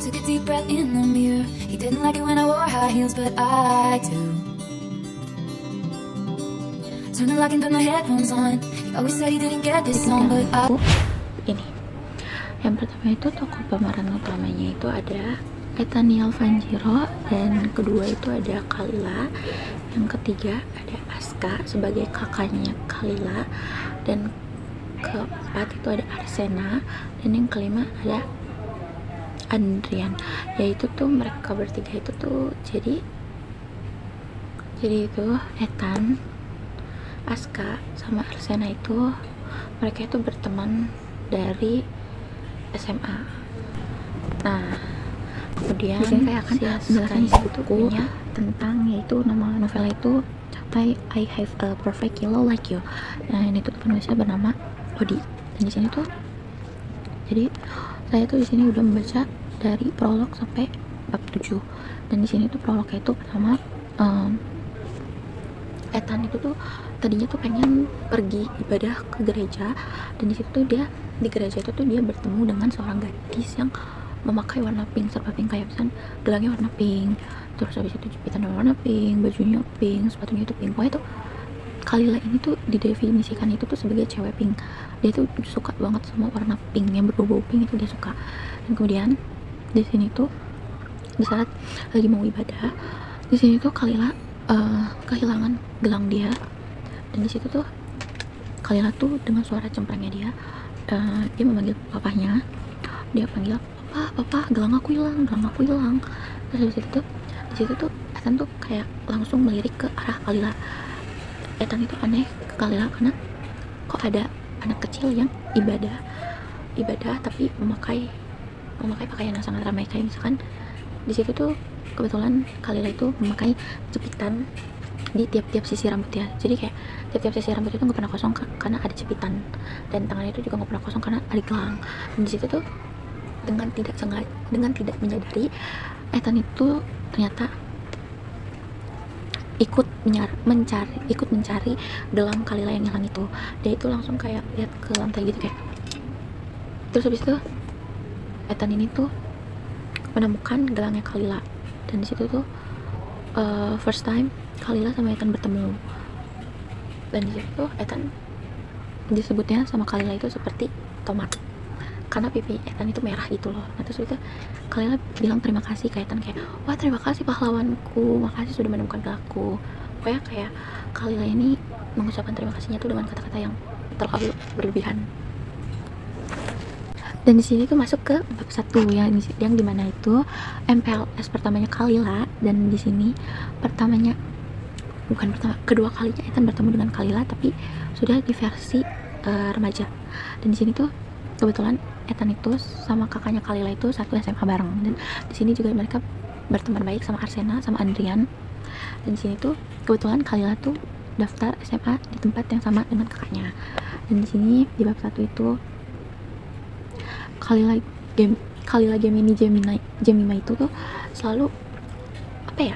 Took a deep breath in the mirror. He didn't like it when I wore high heels, but I do. Turn the lock and put my headphones on. He always said he didn't get this song, but I... Ini yang pertama itu tokoh pemeran utamanya itu ada Ethaniel Vanjiro, dan kedua itu ada Kalila, yang ketiga ada Aska sebagai kakaknya Kalila, dan keempat itu ada Arsena, dan yang kelima ada Andrian. Yaitu tuh mereka bertiga itu tuh jadi itu Ethan, Aska sama Arsena itu mereka itu berteman dari SMA. Nah, kemudian saya akan menjelaskan bukunya tentang, yaitu nama novel itu sampai I Have a Perfect Yellow Like You. Nah, ini tuh penulisnya bernama Odi. Dan di sini tuh jadi saya tuh di sini udah membaca dari prolog sampai bab 7. Dan di sini tuh prolognya itu pertama Ethan itu tuh tadinya tuh pengen pergi ibadah ke gereja, dan di situ tuh dia di gereja itu tuh dia bertemu dengan seorang gadis yang memakai warna pink, serba pink, kayak misalnya gelangnya warna pink, terus habis itu jepitan warna pink, bajunya pink, sepatunya itu pink. Pokoknya tuh Kalila ini tuh didefinisikan itu tuh sebagai cewek pink. Dia tuh suka banget sama warna pink yang berbau-bau pink, itu dia suka. Dan kemudian di sini tuh di saat lagi mau ibadah, di sini tuh Kalila kehilangan gelang dia, dan di situ tuh Kalila tuh dengan suara cemprengnya dia memanggil papahnya. Dia panggil, papa, gelang aku hilang. Terus di situ tuh Ethan tuh kayak langsung melirik ke arah Kalila. Ethan itu aneh ke Kalila karena kok ada anak kecil yang ibadah tapi memakai pakaian yang sangat ramai. Kayak misalkan di situ tuh kebetulan Kalila itu memakai jepitan di tiap-tiap sisi rambutnya. Jadi kayak tiap-tiap sisi rambut itu nggak pernah kosong karena ada jepitan, dan tangannya itu juga nggak pernah kosong karena ada gelang. Dan di situ tuh dengan tidak menyadari, Ethan itu ternyata ikut mencari gelang Kalila yang hilang itu. Dia itu langsung kayak lihat ke lantai gitu kayak. Terus habis itu Ethan ini tuh menemukan gelangnya Kalila, dan di situ tuh first time Kalila sama Ethan bertemu. Dan di situ Ethan disebutnya sama Kalila itu seperti tomat karena pipi Ethan itu merah gitu loh. Nah, terus itu Kalila bilang terima kasih ke Ethan kayak, wah terima kasih pahlawanku, makasih sudah menemukan gelangku. Pokoknya kayak Kalila ini mengucapkan terima kasihnya tuh dengan kata-kata yang terlalu berlebihan. Dan di sini tuh masuk ke bab 1 yang dimana itu MPLS pertamanya Kalila, dan di sini kedua kalinya Ethan bertemu dengan Kalila tapi sudah di versi remaja. Dan di sini tuh kebetulan Ethan itu sama kakaknya Kalila itu satu SMA bareng, dan di sini juga mereka berteman baik sama Arsena sama Andrian. Dan di sini tuh kebetulan Kalila tuh daftar SMA di tempat yang sama dengan kakaknya. Dan di sini di bab 1 itu Kalila Jemima itu tuh selalu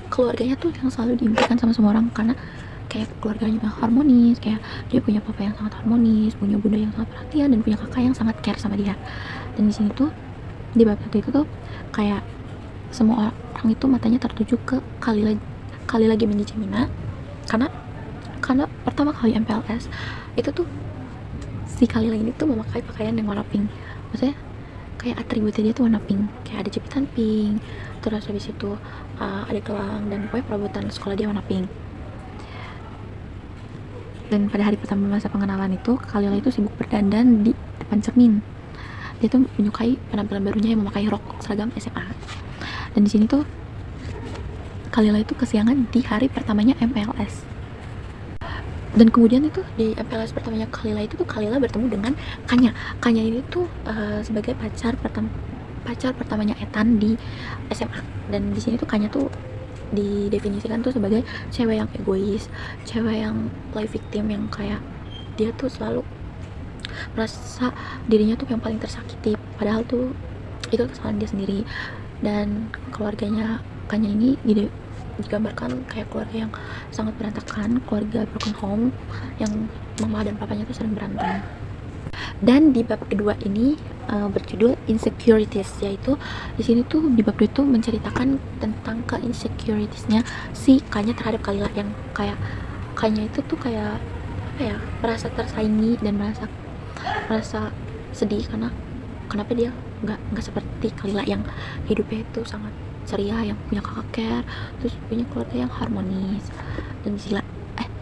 keluarganya tuh yang selalu diimpikan sama semua orang, karena kayak keluarganya harmonis, kayak dia punya papa yang sangat harmonis, punya bunda yang sangat perhatian, dan punya kakak yang sangat care sama dia. Dan di sini tuh di bab 1 itu tuh kayak semua orang itu matanya tertuju ke Kalila Jemima karena pertama kali MPLS itu tuh si Kalila ini tuh memakai pakaian yang warna pink. Maksudnya kayak atributnya dia tuh warna pink, kayak ada jepitan pink, terus habis itu ada gelang, dan pokoknya perabotan sekolah dia warna pink. Dan pada hari pertama masa pengenalan itu Kalila itu sibuk berdandan di depan cermin. Dia tuh menyukai penampilan barunya yang memakai rok seragam SMA. Dan di sini tuh Kalila itu kesiangan di hari pertamanya MPLS. Dan kemudian itu di MPLS pertamanya Kalila itu tuh Kalila bertemu dengan Kanya. Kanya ini tuh sebagai pacar pertamanya Ethan di SMA. Dan di sini tuh Kanya tuh didefinisikan tuh sebagai cewek yang egois, cewek yang play victim, yang kayak dia tuh selalu merasa dirinya tuh yang paling tersakiti, padahal tuh itu kesalahan dia sendiri. Dan keluarganya Kanya ini digambarkan kayak keluarga yang sangat berantakan, keluarga broken home, yang mama dan papanya tuh sering berantem. Dan di bab kedua ini berjudul Insecurities, yaitu di sini tuh di bab 2 itu menceritakan tentang ke-insecuritiesnya si Kanya terhadap Kalila, yang kayak Kanya itu tuh kayak apa ya, merasa tersaingi dan merasa sedih karena kenapa dia nggak seperti Kalila yang hidupnya itu sangat ceria, yang punya kakak care, terus punya keluarga yang harmonis. Dan sila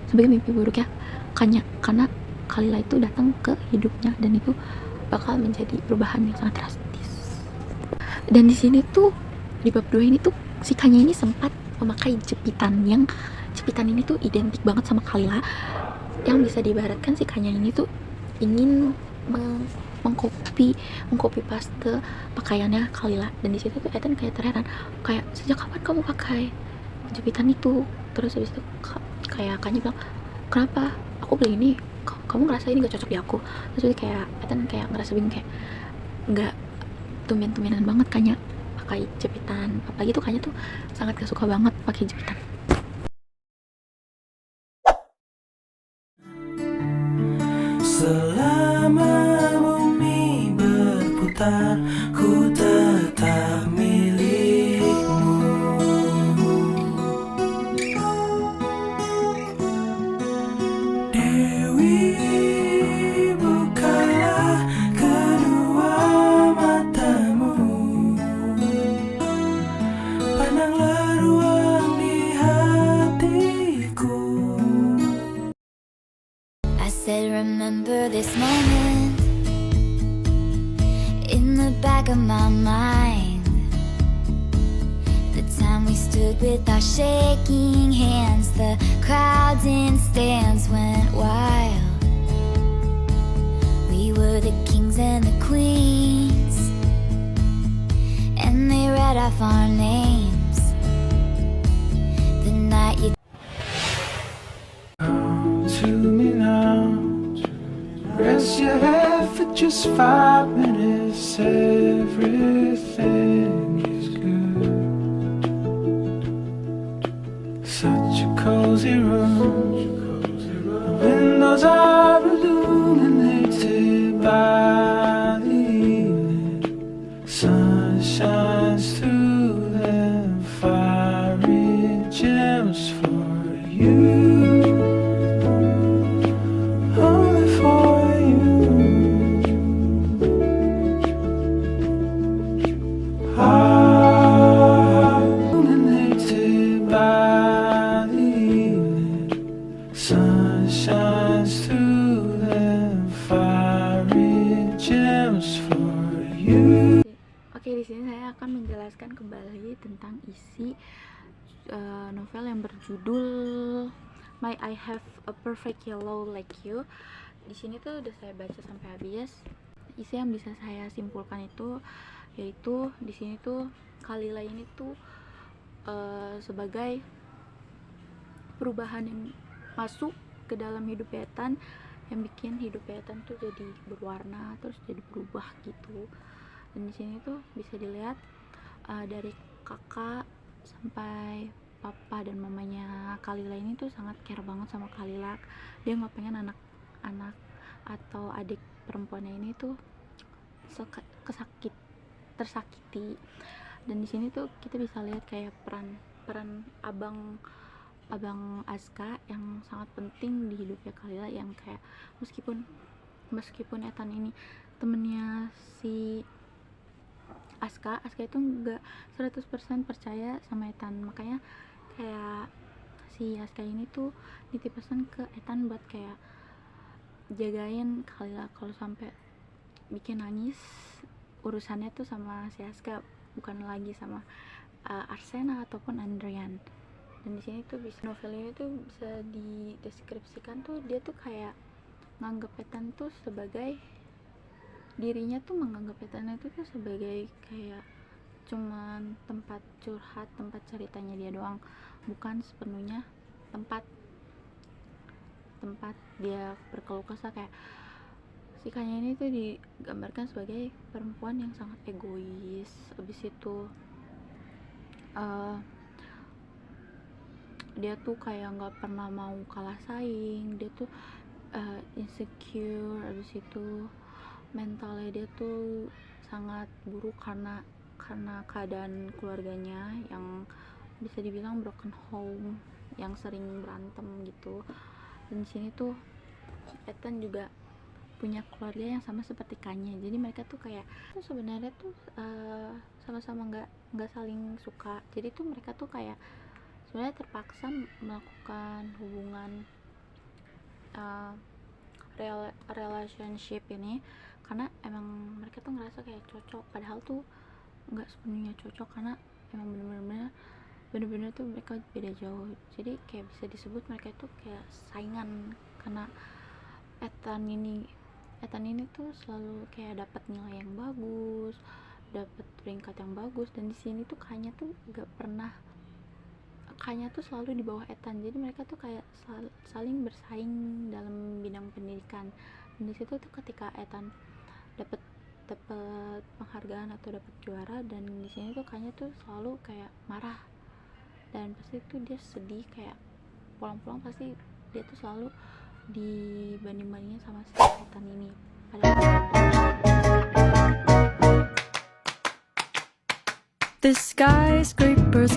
sebagai mimpi buruk ya Kanya, karena Kalila itu datang ke hidupnya dan itu bakal menjadi perubahan yang sangat drastis. Dan di sini tuh di bab 2 ini tuh si Kanya ini sempat memakai jepitan, yang jepitan ini tuh identik banget sama Kalila, yang bisa diibaratkan si Kanya ini tuh ingin mengcopy paste pakaiannya Kalila. Dan di situ tuh Ethan kayak terheran, kayak sejak kapan kamu pakai jepitan itu? Terus habis itu kayak Kanya bilang, kenapa aku beli ini, kamu ngerasa ini gak cocok di aku? Terus kayak Ethan kayak ngerasa bingung, kayak nggak tumben-tumbenan banget Kanya pakai jepitan, apalagi tuh Kanya tuh sangat gak suka banget pakai jepitan. Selama bumi berputar, ku tetap milikmu. Dewi, bukalah kedua matamu, pandanglah ruang di hatiku. I said, remember this moment in the back of my mind. The time we stood with our shaking hands, the crowds in stands went wild. We were the kings and the queens, and they read off our names. The night you To me now, rest your head for just 5 minutes. Everything is good. Such a cozy room. The windows are illuminated by the evening. Sun shines through them, fiery gems for you. Only for you. Illuminated by the evening. Sun shines through them, fiery gems for you. Oke, di sini saya akan menjelaskan kembali tentang isi novel yang berjudul May I Have a Perfect Yellow Like You. Di sini tuh udah saya baca sampai habis. Isi yang bisa saya simpulkan itu yaitu di sini tuh Kalila ini tuh sebagai perubahan yang masuk ke dalam hidup Ethan, yang bikin hidup Ethan tuh jadi berwarna, terus jadi berubah gitu. Dan di sini tuh bisa dilihat dari kakak sampai papa dan mamanya Kalila ini tuh sangat care banget sama Kalila. Dia nggak pengen anak-anak atau adik perempuannya ini tuh tersakiti. Dan di sini tuh kita bisa lihat kayak peran abang Aska yang sangat penting di hidupnya Kalila, yang kayak meskipun Ethan ini temennya si Aska itu nggak 100% percaya sama Ethan, makanya kayak si Aska ini tuh nitip pesan ke Ethan buat kayak jagain Kalila, kalau sampai bikin nangis urusannya tuh sama si Aska, bukan lagi sama Arsena ataupun Andrian. Dan di sini tuh novel ini tuh bisa dideskripsikan tuh dia tuh kayak nganggep Ethan tuh sebagai dirinya tuh menganggap Ethan itu tuh sebagai kayak cuman tempat curhat, tempat ceritanya dia doang, bukan sepenuhnya tempat dia berkeluh kesah. Kayak si Kanya ini tuh digambarkan sebagai perempuan yang sangat egois. Abis itu dia tuh kayak nggak pernah mau kalah saing, dia tuh insecure. Abis itu mentalnya dia tuh sangat buruk karena keadaan keluarganya yang bisa dibilang broken home, yang sering berantem gitu. Dan di sini tuh Ethan juga punya keluarga yang sama seperti Kanya, jadi mereka tuh kayak tuh sebenarnya tuh sama-sama nggak saling suka. Jadi tuh mereka tuh kayak sebenarnya terpaksa melakukan hubungan relationship ini karena emang mereka tuh ngerasa kayak cocok, padahal tuh nggak sepenuhnya cocok karena emang bener-bener tuh mereka beda jauh. Jadi kayak bisa disebut mereka itu kayak saingan karena Ethan ini tuh selalu kayak dapat nilai yang bagus, dapat peringkat yang bagus, dan di sini tuh Kanya tuh nggak pernah, Kanya tuh selalu di bawah Ethan. Jadi mereka tuh kayak saling bersaing dalam bidang pendidikan. Dan di situ tuh ketika Ethan dapat penghargaan atau dapat juara, dan di sini tuh Kanya tuh selalu kayak marah, dan pasti tuh dia sedih, kayak pulang-pulang pasti dia tuh selalu dibanding-bandingin sama si Ethan ini. The skyscrapers